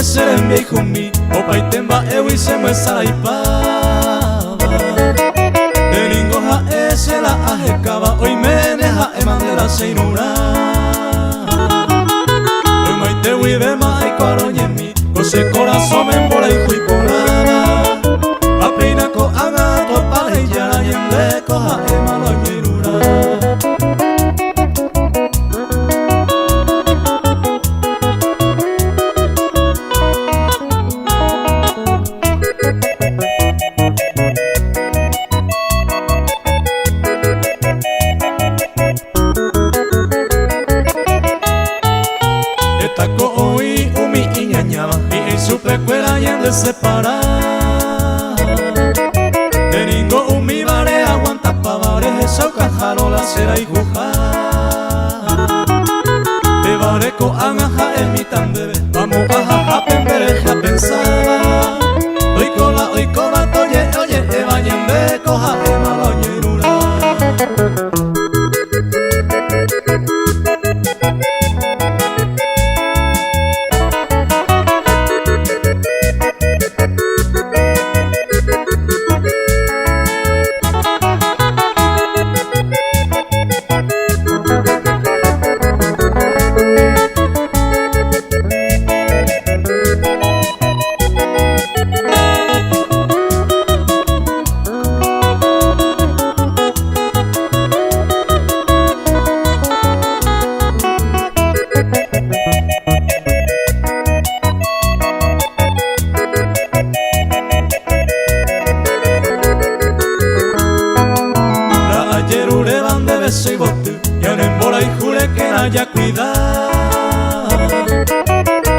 Serembiejumi, opaitemba ewi seme saipaba. Teningo ha ese la ajekaba, hoy mene ha emandela seinura. Hoy maite wi bema ay kwaroñemi, kose corazón me embora y juipolaba. Apina ko anga topa y yara yende ko ha emaloñerura. De separar Teningo umi vare aguanta pavare Esa cajaro la cera y juja Te vare ko angaja el mi tandere Vamos a jaja pendereja pensaba Oy cola toye oye te bañen de coja de maloñerura. Soy botu, y ahora embora y jure que haya cuidado.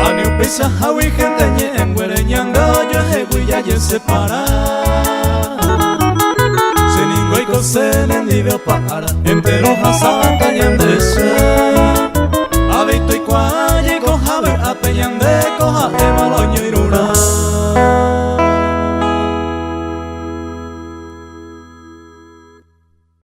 A ni upisa hawi gente ñe en guereñanga yo hewi ya ye separa. Se ningo y cose en el nivel para entero hasata y andesa.